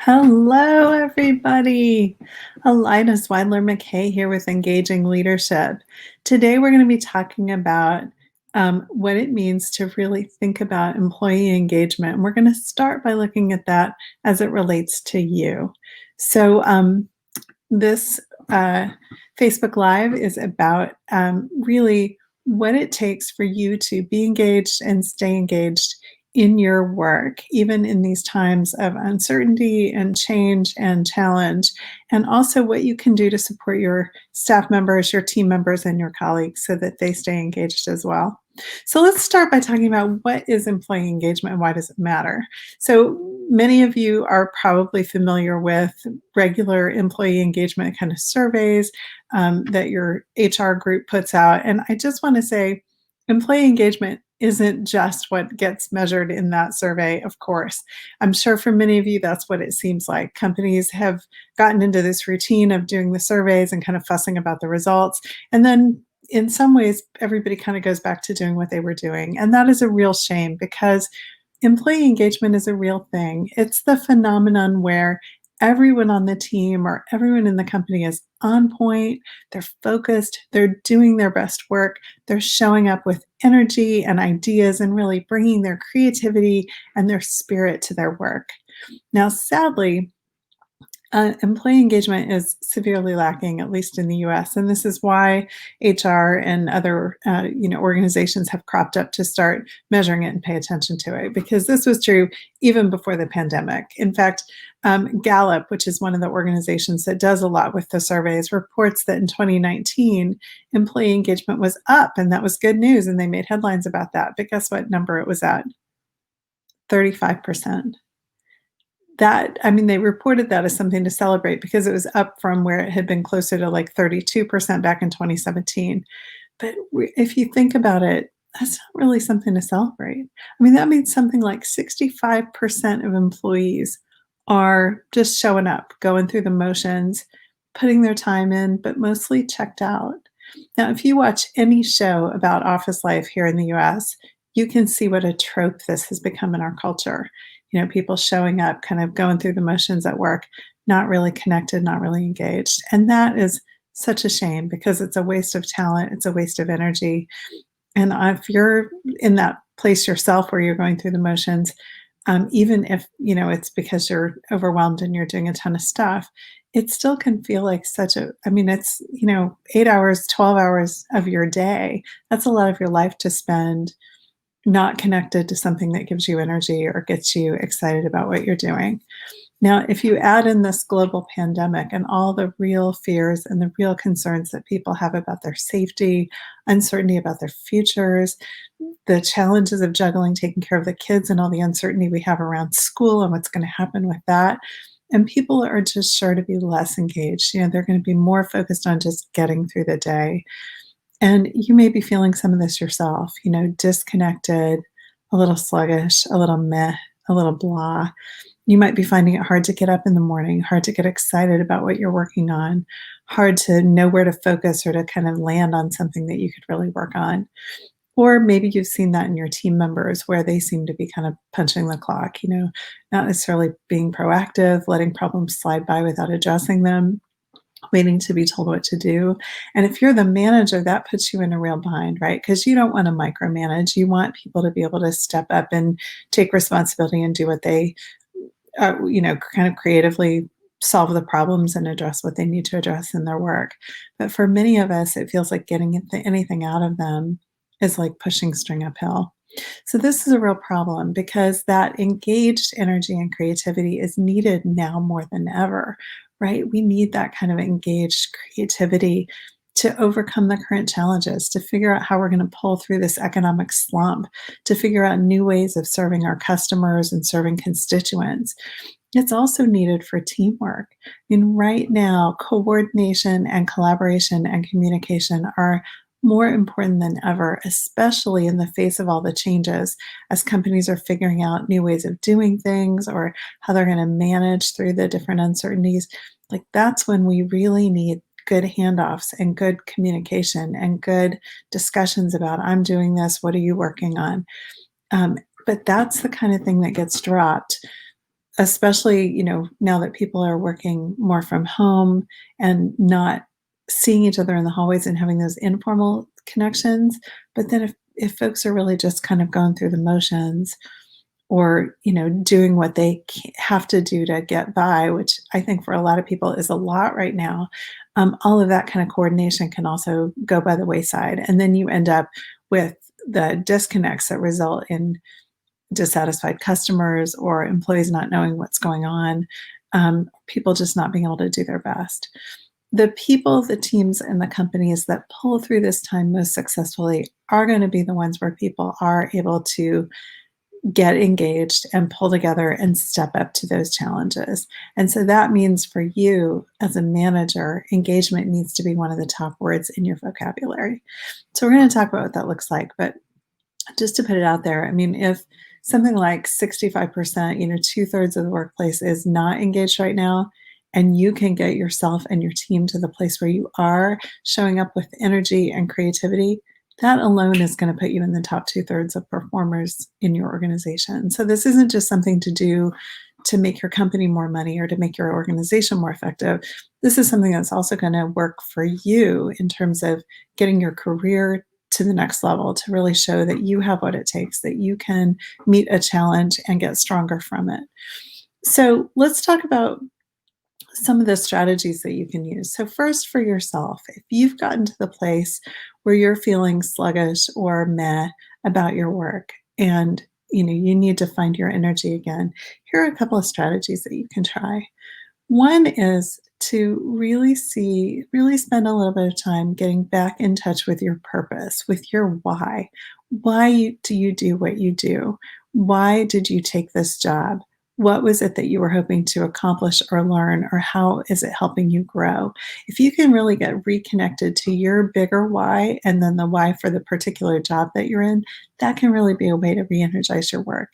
Hello, everybody. Alida Zweidler-McKay here with Engaging Leadership. Today, we're going to be talking about what it means to really think about employee engagement. And we're going to start by looking at that as it relates to you. So, this Facebook Live is about really what it takes for you to be engaged and stay engaged in your work, even in these times of uncertainty and change and challenge, and also what you can do to support your staff members, your team members, and your colleagues so that they stay engaged as well. So let's start by talking about what is employee engagement and why does it matter? So many of you are probably familiar with regular employee engagement kind of surveys that your HR group puts out. And I just want to say, employee engagement isn't just what gets measured in that survey, of course. I'm sure for many of you, that's what it seems like. Companies have gotten into this routine of doing the surveys and kind of fussing about the results. And then in some ways, everybody kind of goes back to doing what they were doing. And that is a real shame because employee engagement is a real thing. It's the phenomenon where everyone on the team or everyone in the company is on point, they're focused, they're doing their best work, they're showing up with energy and ideas and really bringing their creativity and their spirit to their work. Now, sadly, employee engagement is severely lacking, at least in the U.S., and this is why HR and other organizations have cropped up to start measuring it and pay attention to it. Because this was true even before the pandemic. In fact, Gallup, which is one of the organizations that does a lot with the surveys, reports that in 2019, employee engagement was up, and that was good news, and they made headlines about that. But guess what number it was at? 35%. They reported that as something to celebrate because it was up from where it had been closer to like 32% back in 2017. But if you think about it, that's not really something to celebrate. That means something like 65% of employees are just showing up, going through the motions, putting their time in, but mostly checked out. Now, if you watch any show about office life here in the US, you can see what a trope this has become in our culture. People showing up, kind of going through the motions at work, not really connected, not really engaged. And that is such a shame because it's a waste of talent, it's a waste of energy. And if you're in that place yourself where you're going through the motions, even if it's because you're overwhelmed and you're doing a ton of stuff, it still can feel like it's 8 hours, 12 hours of your day. That's a lot of your life to spend not connected to something that gives you energy or gets you excited about what you're doing. Now, if you add in this global pandemic and all the real fears and the real concerns that people have about their safety, uncertainty about their futures, the challenges of juggling, taking care of the kids, and all the uncertainty we have around school and what's going to happen with that, and people are just sure to be less engaged. They're going to be more focused on just getting through the day. And you may be feeling some of this yourself, disconnected, a little sluggish, a little meh, a little blah. You might be finding it hard to get up in the morning, hard to get excited about what you're working on, hard to know where to focus or to kind of land on something that you could really work on. Or maybe you've seen that in your team members where they seem to be kind of punching the clock, not necessarily being proactive, letting problems slide by without addressing them, waiting to be told what to do. And if you're the manager, that puts you in a real bind, right? Because you don't want to micromanage. You want people to be able to step up and take responsibility and do what they, kind of creatively solve the problems and address what they need to address in their work. But for many of us, it feels like getting anything out of them is like pushing string uphill. So this is a real problem because that engaged energy and creativity is needed now more than ever, right? We need that kind of engaged creativity to overcome the current challenges, to figure out how we're going to pull through this economic slump, to figure out new ways of serving our customers and serving constituents. It's also needed for teamwork. Right now, coordination and collaboration and communication are more important than ever, especially in the face of all the changes as companies are figuring out new ways of doing things or how they're going to manage through the different uncertainties. Like that's when we really need good handoffs and good communication and good discussions about, I'm doing this, what are you working on? But that's the kind of thing that gets dropped especially, now that people are working more from home and not seeing each other in the hallways and having those informal connections. But then if folks are really just kind of going through the motions or, doing what they have to do to get by, which I think for a lot of people is a lot right now, all of that kind of coordination can also go by the wayside. And then you end up with the disconnects that result in dissatisfied customers or employees not knowing what's going on, people just not being able to do their best. The people, the teams, and the companies that pull through this time most successfully are going to be the ones where people are able to get engaged and pull together and step up to those challenges. And so that means for you as a manager, engagement needs to be one of the top words in your vocabulary. So we're going to talk about what that looks like, but just to put it out there, I mean, if something like 65%, two-thirds of the workplace is not engaged right now, and you can get yourself and your team to the place where you are showing up with energy and creativity, that alone is going to put you in the top two-thirds of performers in your organization. So this isn't just something to do to make your company more money or to make your organization more effective. This is something that's also going to work for you in terms of getting your career to the next level, to really show that you have what it takes, that you can meet a challenge and get stronger from it. So let's talk about some of the strategies that you can use. So first, for yourself, if you've gotten to the place where you're feeling sluggish or meh about your work and you need to find your energy again, here are a couple of strategies that you can try. One is to really spend a little bit of time getting back in touch with your purpose, with your why. Why do you do what you do? Why did you take this job? What was it that you were hoping to accomplish or learn, or how is it helping you grow? If you can really get reconnected to your bigger why and then the why for the particular job that you're in, that can really be a way to re-energize your work.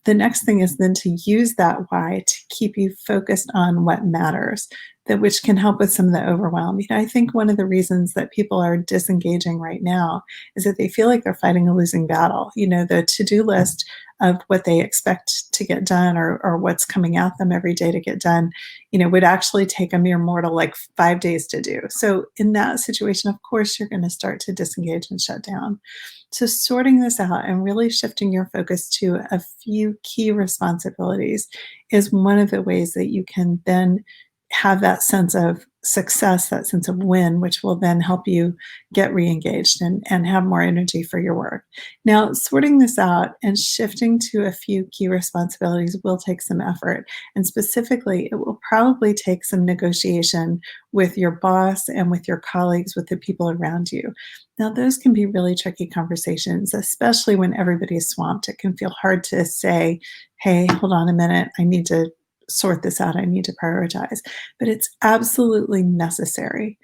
The next thing is then to use that why to keep you focused on what matters, that which can help with some of the overwhelm. I think one of the reasons that people are disengaging right now is that they feel like they're fighting a losing battle. The to-do list of what they expect to get done or what's coming at them every day to get done, would actually take a mere mortal like 5 days to do. So in that situation, of course, you're going to start to disengage and shut down. So sorting this out and really shifting your focus to a few key responsibilities is one of the ways that you can then have that sense of success, that sense of win, which will then help you get re-engaged and have more energy for your work. Now, sorting this out and shifting to a few key responsibilities will take some effort. And specifically, it will probably take some negotiation with your boss and with your colleagues, with the people around you. Now, those can be really tricky conversations, especially when everybody is swamped. It can feel hard to say, hey, hold on a minute, I need to sort this out, I need to prioritize. But it's absolutely necessary.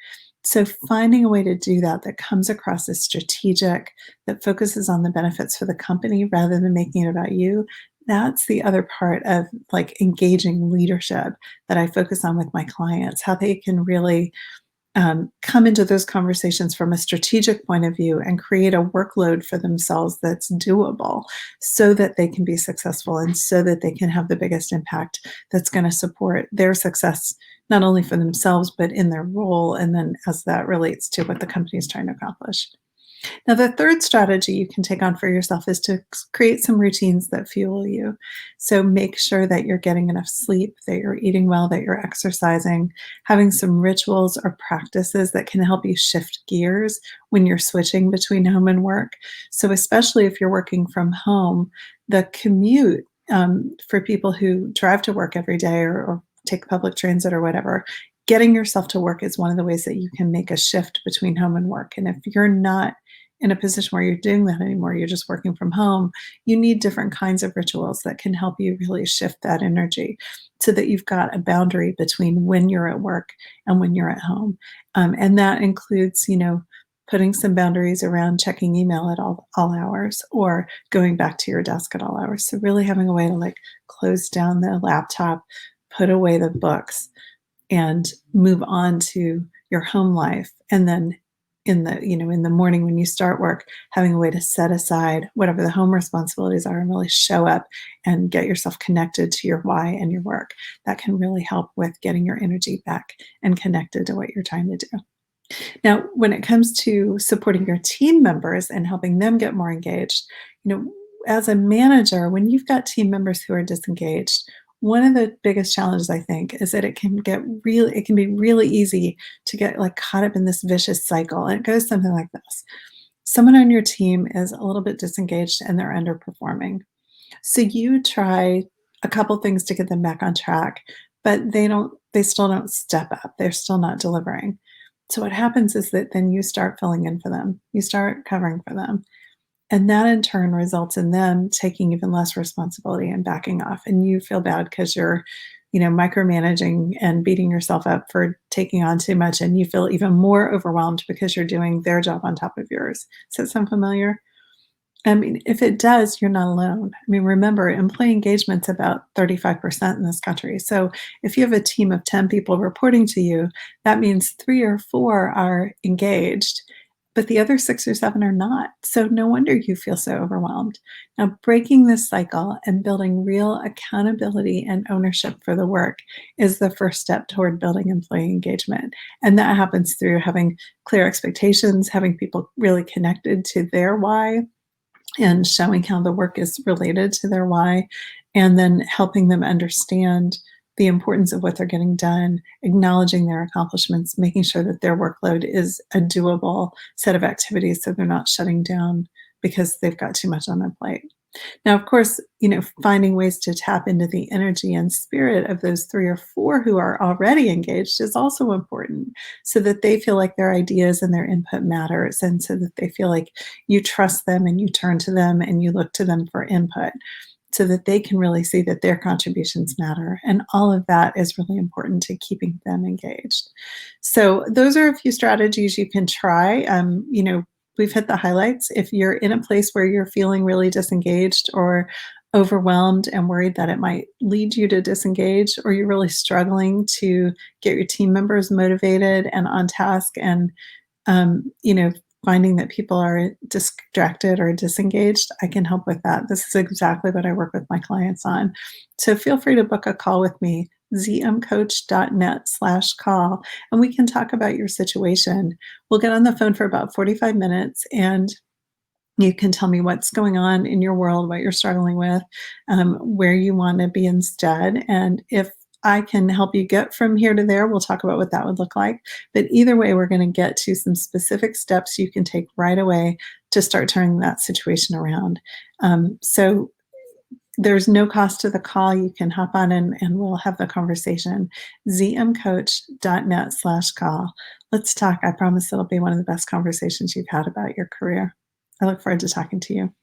So finding a way to do that that comes across as strategic, that focuses on the benefits for the company rather than making it about you, that's the other part of like engaging leadership that I focus on with my clients, how they can really come into those conversations from a strategic point of view and create a workload for themselves that's doable so that they can be successful and so that they can have the biggest impact that's going to support their success, not only for themselves, but in their role. And then as that relates to what the company is trying to accomplish. Now, the third strategy you can take on for yourself is to create some routines that fuel you. So make sure that you're getting enough sleep, that you're eating well, that you're exercising, having some rituals or practices that can help you shift gears when you're switching between home and work. So especially if you're working from home, the commute for people who drive to work every day or take public transit or whatever, getting yourself to work is one of the ways that you can make a shift between home and work. And if you're not in a position where you're doing that anymore, you're just working from home, you need different kinds of rituals that can help you really shift that energy so that you've got a boundary between when you're at work and when you're at home. And that includes, putting some boundaries around checking email at all hours or going back to your desk at all hours. So really having a way to like close down the laptop, put away the books, and move on to your home life, and then in the morning when you start work, having a way to set aside whatever the home responsibilities are and really show up and get yourself connected to your why and your work. That can really help with getting your energy back and connected to what you're trying to do. Now, when it comes to supporting your team members and helping them get more engaged, you know, as a manager, when you've got team members who are disengaged, one of the biggest challenges I think is that it can be really easy to get like caught up in this vicious cycle. And it goes something like this. Someone on your team is a little bit disengaged and they're underperforming. So you try a couple things to get them back on track, but they still don't step up. They're still not delivering. So what happens is that then you start filling in for them. You start covering for them. And that in turn results in them taking even less responsibility and backing off. And you feel bad because you're micromanaging and beating yourself up for taking on too much. And you feel even more overwhelmed because you're doing their job on top of yours. Does that sound familiar? I mean, if it does, you're not alone. I mean, remember, employee engagement's about 35% in this country. So if you have a team of 10 people reporting to you, that means 3 or 4 are engaged, but the other 6 or 7 are not. So no wonder you feel so overwhelmed. Now, breaking this cycle and building real accountability and ownership for the work is the first step toward building employee engagement. And that happens through having clear expectations, having people really connected to their why, and showing how the work is related to their why, and then helping them understand the importance of what they're getting done, acknowledging their accomplishments, making sure that their workload is a doable set of activities so they're not shutting down because they've got too much on their plate. Now, of course, finding ways to tap into the energy and spirit of those 3 or 4 who are already engaged is also important so that they feel like their ideas and their input matters, and so that they feel like you trust them and you turn to them and you look to them for input so that they can really see that their contributions matter. And all of that is really important to keeping them engaged. So those are a few strategies you can try. We've hit the highlights. If you're in a place where you're feeling really disengaged or overwhelmed and worried that it might lead you to disengage, or you're really struggling to get your team members motivated and on task, and um, you know, finding that people are distracted or disengaged, I can help with that. This is exactly what I work with my clients on. So feel free to book a call with me, zmcoach.net/call, and we can talk about your situation. We'll get on the phone for about 45 minutes and you can tell me what's going on in your world, what you're struggling with, where you want to be instead. And if I can help you get from here to there, we'll talk about what that would look like. But either way, we're going to get to some specific steps you can take right away to start turning that situation around. So there's no cost to the call. You can hop on and we'll have the conversation. zmcoach.net/call. Let's talk. I promise it'll be one of the best conversations you've had about your career. I look forward to talking to you.